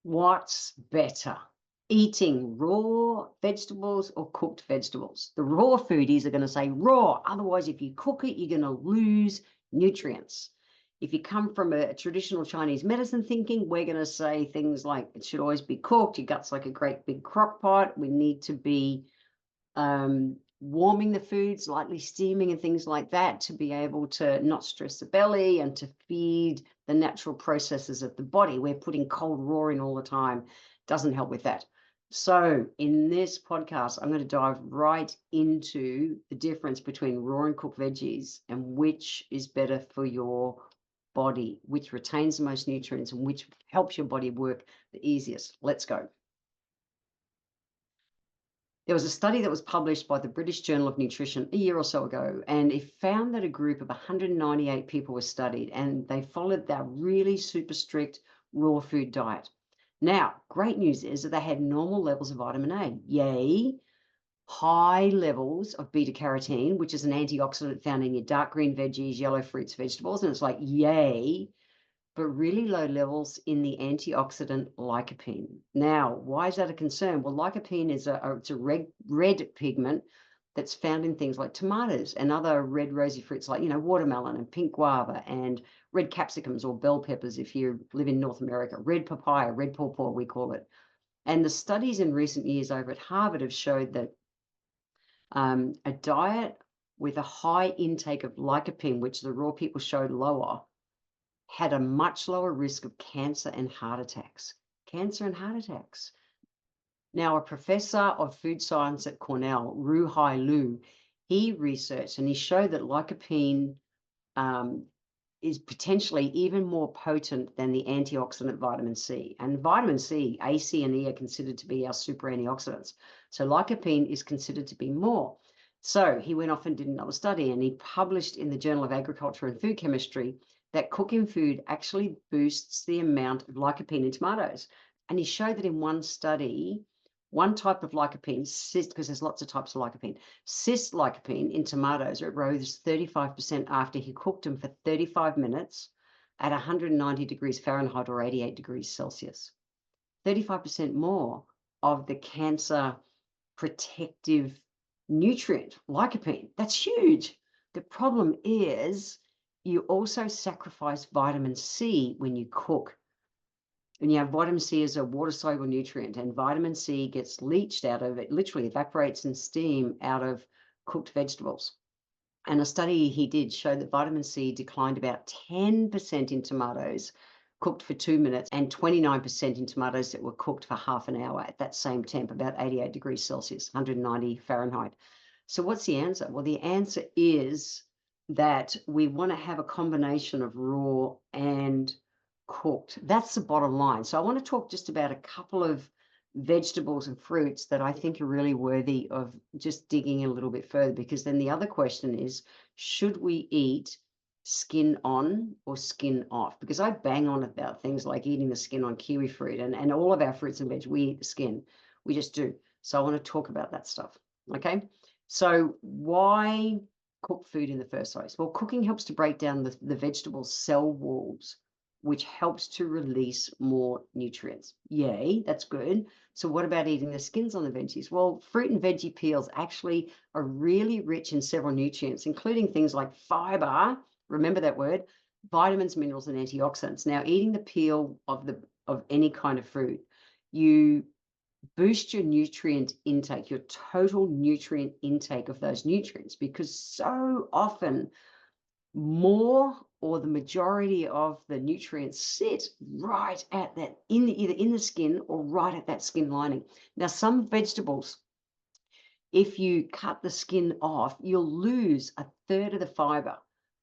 What's better, eating raw vegetables or cooked vegetables? The raw foodies are going to say raw. Otherwise, if you cook it, you're going to lose nutrients. If you come from a traditional Chinese medicine thinking, we're going to say things like it should always be cooked. Your gut's like a great big crock pot. We need to be warming the foods, lightly steaming and things like that to be able to not stress the belly and to feed the natural processes of the body. We're putting cold raw in all the time. Doesn't help with that. So in this podcast, I'm going to dive right into the difference between raw and cooked veggies and which is better for your body, which retains the most nutrients and which helps your body work the easiest. Let's go. There was a study that was published by the British Journal of Nutrition a year or so ago, and it found that a group of 198 people were studied, and they followed that really super strict raw food diet. Now, great news is that they had normal levels of vitamin A. Yay. High levels of beta carotene, which is an antioxidant found in your dark green veggies, yellow fruits, vegetables, and it's like, yay. But really low levels in the antioxidant lycopene. Now, why is that a concern? Well, lycopene is it's a red pigment that's found in things like tomatoes and other red rosy fruits like, watermelon and pink guava and red capsicums or bell peppers if you live in North America, red papaya, red pawpaw, we call it. And the studies in recent years over at Harvard have showed that a diet with a high intake of lycopene, which the raw people showed lower, had a much lower risk of cancer and heart attacks. Cancer and heart attacks. Now, a professor of food science at Cornell, Ruhai Liu, he researched and he showed that lycopene is potentially even more potent than the antioxidant vitamin C. And vitamin C, A, C, and E are considered to be our super antioxidants. So lycopene is considered to be more. So he went off and did another study, and he published in the Journal of Agriculture and Food Chemistry that cooking food actually boosts the amount of lycopene in tomatoes. And he showed that in one study, one type of lycopene, because there's lots of types of lycopene, cis lycopene in tomatoes, it rose 35% after he cooked them for 35 minutes at 190 degrees Fahrenheit or 88 degrees Celsius. 35% more of the cancer protective nutrient, lycopene. That's huge. The problem is you also sacrifice vitamin C when you cook. And you have vitamin C as a water-soluble nutrient, and vitamin C gets leached out of it, literally evaporates in steam out of cooked vegetables. And a study he did showed that vitamin C declined about 10% in tomatoes cooked for 2 minutes and 29% in tomatoes that were cooked for half an hour at that same temp, about 88 degrees Celsius, 190 Fahrenheit. So what's the answer? Well, the answer is that we want to have a combination of raw and cooked. That's the bottom line. So I want to talk just about a couple of vegetables and fruits that I think are really worthy of just digging a little bit further, because then the other question is, should we eat skin on or skin off? Because I bang on about things like eating the skin on kiwi fruit and all of our fruits and veg, we eat the skin. We just do. So I want to talk about that stuff. Okay. So why cook food in the first place? Well, cooking helps to break down the vegetable cell walls, which helps to release more nutrients. Yay, that's good. So what about eating the skins on the veggies? Well, fruit and veggie peels actually are really rich in several nutrients, including things like fiber, remember that word, vitamins, minerals, and antioxidants. Now, eating the peel of any kind of fruit, you boost your nutrient intake, your total nutrient intake of those nutrients, because so often more or the majority of the nutrients sit right at that, either in the skin or right at that skin lining. Now, some vegetables, if you cut the skin off, you'll lose a third of the fiber,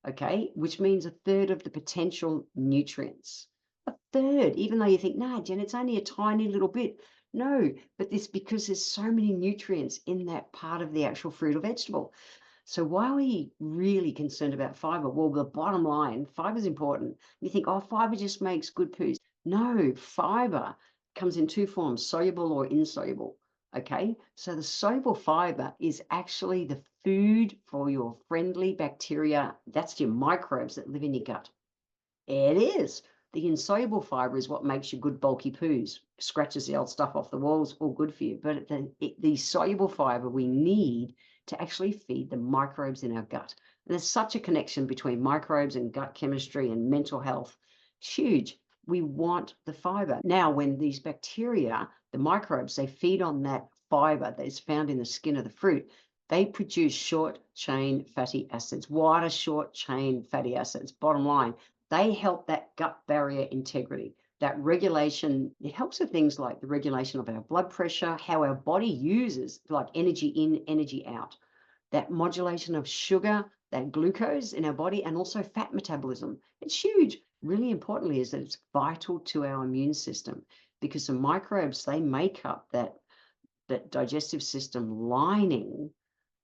okay, which means a third of the potential nutrients. A third, even though you think, nah, Jen, it's only a tiny little bit. No, but this because there's so many nutrients in that part of the actual fruit or vegetable. So why are we really concerned about fiber? Well, the bottom line, fiber is important. You think, oh, fiber just makes good poos. No, fiber comes in two forms, soluble or insoluble. Okay, so the soluble fiber is actually the food for your friendly bacteria. That's your microbes that live in your gut. It is. The insoluble fiber is what makes you good bulky poos, scratches the old stuff off the walls, all good for you. But the soluble fiber we need to actually feed the microbes in our gut. And there's such a connection between microbes and gut chemistry and mental health. It's huge. We want the fiber. Now, when these bacteria, the microbes, they feed on that fiber that is found in the skin of the fruit, they produce short chain fatty acids. What are short chain fatty acids? Bottom line, they help that gut barrier integrity, that regulation. It helps with things like the regulation of our blood pressure, how our body uses like energy in, energy out, that modulation of sugar, that glucose in our body, and also fat metabolism. It's huge. Really importantly is that it's vital to our immune system, because the microbes, they make up that digestive system lining,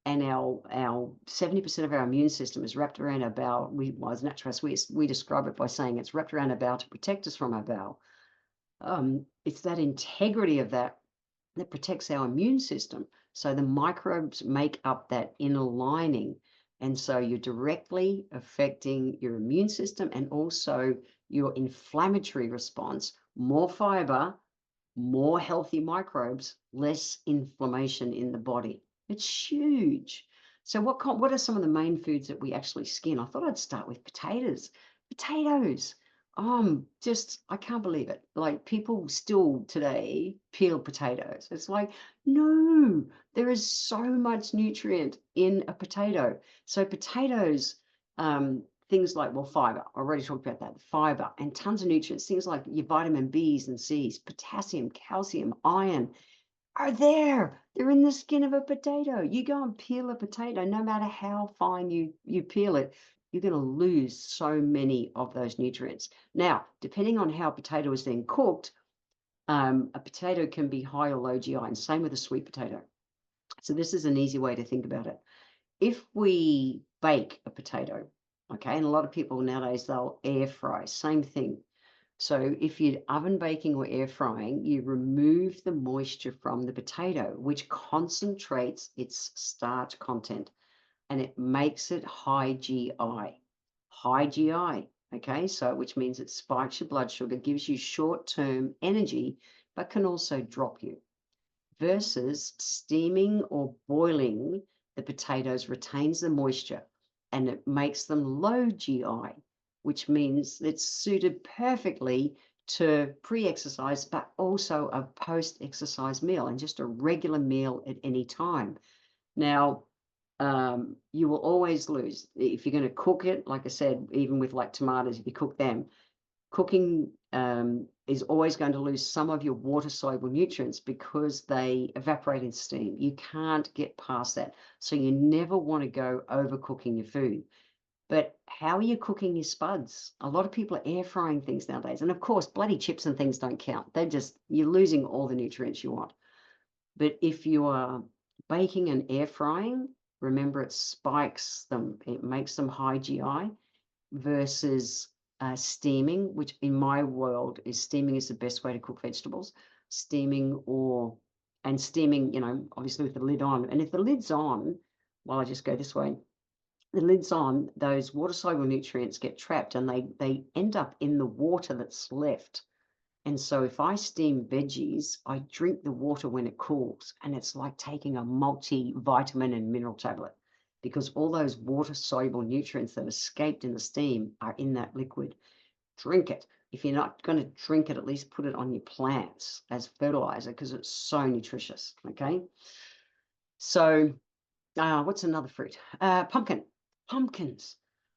and our 70% of our immune system is wrapped around our bowel. As naturopaths, we describe it by saying it's wrapped around our bowel to protect us from our bowel. It's that integrity of that protects our immune system. So the microbes make up that inner lining. And so you're directly affecting your immune system and also your inflammatory response. More fiber, more healthy microbes, less inflammation in the body. It's huge. So what are some of the main foods that we actually skin? I thought I'd start with potatoes. Potatoes. I can't believe it. Like, people still today peel potatoes. It's like, no, there is so much nutrient in a potato. So potatoes, things like, well, fiber, I already talked about that, fiber, and tons of nutrients, things like your vitamin B's and C's, potassium, calcium, iron are there. They're in the skin of a potato. You go and peel a potato, no matter how fine you peel it, you're going to lose so many of those nutrients. Now, depending on how a potato is then cooked, a potato can be high or low GI, and same with a sweet potato. So this is an easy way to think about it. If we bake a potato, okay, and a lot of people nowadays, they'll air fry, same thing. So if you're oven baking or air frying, you remove the moisture from the potato, which concentrates its starch content, and it makes it high GI. High GI, okay, so which means it spikes your blood sugar, gives you short-term energy, but can also drop you. Versus steaming or boiling the potatoes retains the moisture and it makes them low GI, which means it's suited perfectly to pre-exercise, but also a post-exercise meal and just a regular meal at any time. Now, you will always lose if you're going to cook it. Like I said, even with like tomatoes, if you cook them, cooking is always going to lose some of your water-soluble nutrients because they evaporate in steam. You can't get past that. So you never want to go overcooking your food. But how are you cooking your spuds? A lot of people are air frying things nowadays. And of course, bloody chips and things don't count. You're losing all the nutrients you want. But if you are baking and air frying, remember it spikes them. It makes them high GI versus steaming, which in my world steaming is the best way to cook vegetables. Steaming, obviously with the lid on. And if the lid's on, well, I just go this way, the lid's on, those water-soluble nutrients get trapped and they end up in the water that's left. And so if I steam veggies, I drink the water when it cools, and it's like taking a multivitamin and mineral tablet because all those water-soluble nutrients that escaped in the steam are in that liquid. Drink it. If you're not going to drink it, at least put it on your plants as fertilizer because it's so nutritious, okay? So what's another fruit? Pumpkin. Pumpkins.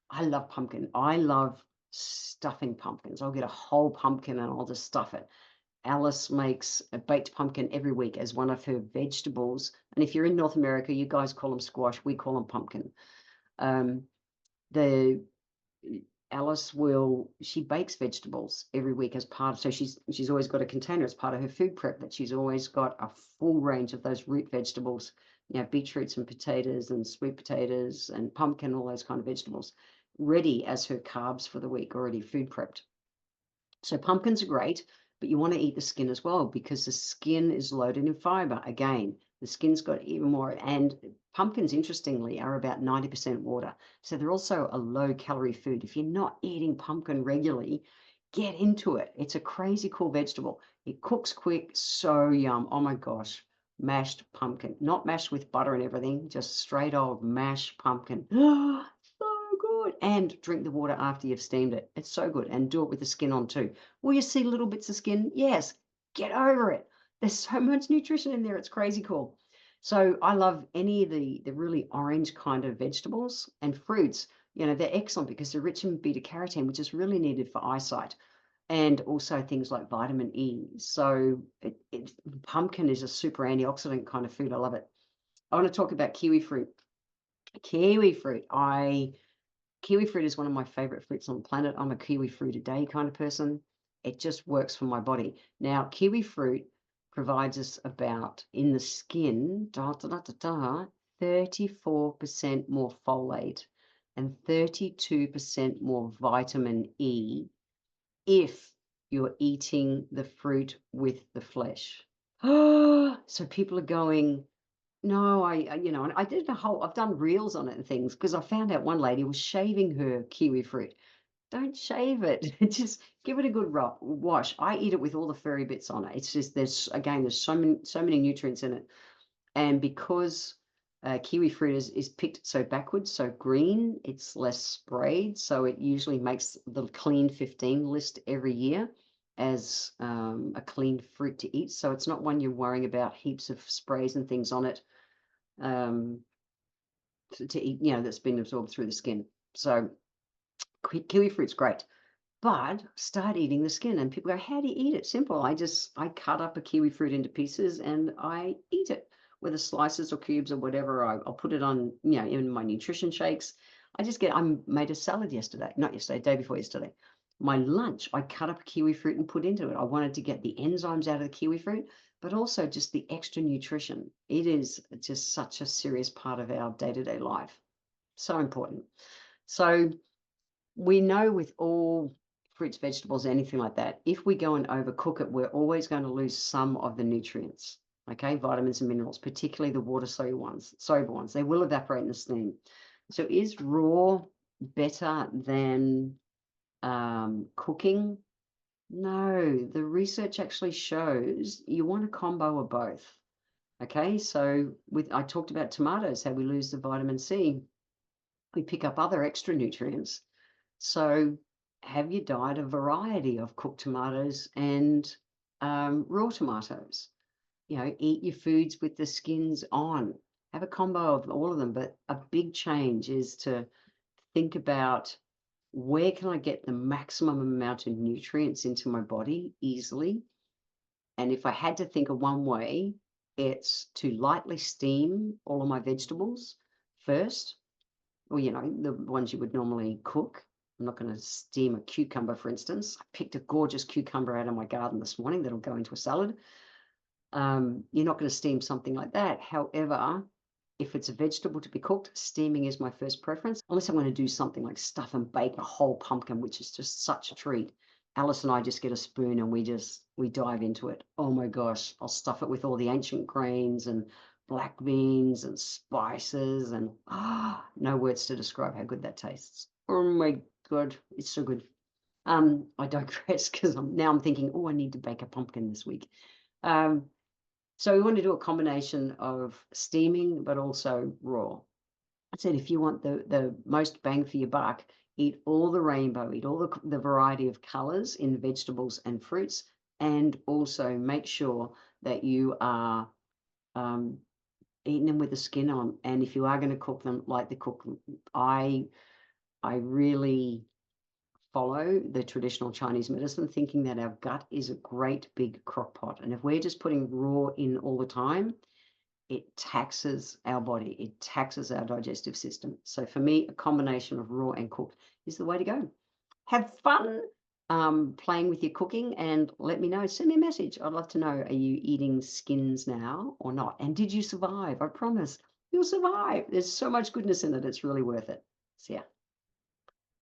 I love pumpkin. I love stuffing pumpkins. I'll get a whole pumpkin and I'll just stuff it. Alice makes a baked pumpkin every week as one of her vegetables. And if you're in North America, you guys call them squash. We call them pumpkin. She bakes vegetables every week as part of, so she's always got a container as part of her food prep that she's always got a full range of those root vegetables, beetroots and potatoes and sweet potatoes and pumpkin, all those kind of vegetables, ready as her carbs for the week, already food prepped. So pumpkins are great, but you want to eat the skin as well because the skin is loaded in fiber. Again, the skin's got even more, and pumpkins, interestingly, are about 90% water. So they're also a low-calorie food. If you're not eating pumpkin regularly, get into it. It's a crazy cool vegetable. It cooks quick, so yum. Oh my gosh. Mashed pumpkin, not mashed with butter and everything, just straight old mashed pumpkin. So good. And drink the water after you've steamed it. It's so good. And do it with the skin on too. Will you see little bits of skin? Yes. Get over it. There's so much nutrition in there. It's crazy cool. So I love any of the really orange kind of vegetables and fruits. You know, they're excellent because they're rich in beta carotene, which is really needed for eyesight, and also things like vitamin E. So pumpkin is a super antioxidant kind of food. I love it. I want to talk about kiwi fruit. Kiwi fruit. Kiwi fruit is one of my favorite fruits on the planet. I'm a kiwi fruit a day kind of person. It just works for my body. Now, kiwi fruit provides us about, in the skin, 34% more folate and 32% more vitamin E if you're eating the fruit with the flesh. So people are going, no, you know, and I've done reels on it and things because I found out one lady was shaving her kiwi fruit. Don't shave it. Just give it a good wash. I eat it with all the furry bits on it. It's just, there's so many nutrients in it. And because kiwi fruit is picked so backwards, so green, it's less sprayed. So it usually makes the clean 15 list every year as a clean fruit to eat. So it's not one you're worrying about heaps of sprays and things on it to eat, you know, that's been absorbed through the skin. So kiwi fruit's great. But start eating the skin, and people go, how do you eat it? Simple. I cut up a kiwi fruit into pieces and I eat it, whether slices or cubes or whatever. I'll put it on, you know, in my nutrition shakes. I made a salad yesterday, not yesterday, day before yesterday. My lunch, I cut up a kiwi fruit and put into it. I wanted to get the enzymes out of the kiwi fruit, but also just the extra nutrition. It is just such a serious part of our day-to-day life. So important. So we know with all fruits, vegetables, anything like that, if we go and overcook it, we're always going to lose some of the nutrients, okay, vitamins and minerals, particularly the soluble ones. They will evaporate in the steam. So is raw better than cooking? No, the research actually shows you want a combo of both. Okay, so I talked about tomatoes, how we lose the vitamin C. We pick up other extra nutrients. So have your diet a variety of cooked tomatoes and raw tomatoes. You know, eat your foods with the skins on. Have a combo of all of them. But a big change is to think about, where can I get the maximum amount of nutrients into my body easily? And if I had to think of one way, it's to lightly steam all of my vegetables first, or, you know, the ones you would normally cook. I'm not going to steam a cucumber, for instance. I picked a gorgeous cucumber out of my garden this morning that'll go into a salad. You're not going to steam something like that. However, if it's a vegetable to be cooked, steaming is my first preference, unless I'm going to do something like stuff and bake a whole pumpkin, which is just such a treat. Alice and I just get a spoon and we dive into it. Oh my gosh, I'll stuff it with all the ancient grains and black beans and spices, and no words to describe how good that tastes. Oh my God, it's so good. I digress because I'm thinking, oh, I need to bake a pumpkin this week. So we want to do a combination of steaming, but also raw. I said, if you want the most bang for your buck, eat all the rainbow, eat all the variety of colors in vegetables and fruits, and also make sure that you are eating them with the skin on. And if you are going to cook them, like to cook them. I really follow the traditional Chinese medicine, thinking that our gut is a great big crock pot. And if we're just putting raw in all the time, it taxes our body. It taxes our digestive system. So for me, a combination of raw and cooked is the way to go. Have fun playing with your cooking and let me know. Send me a message. I'd love to know, are you eating skins now or not? And did you survive? I promise you'll survive. There's so much goodness in it. It's really worth it. See ya.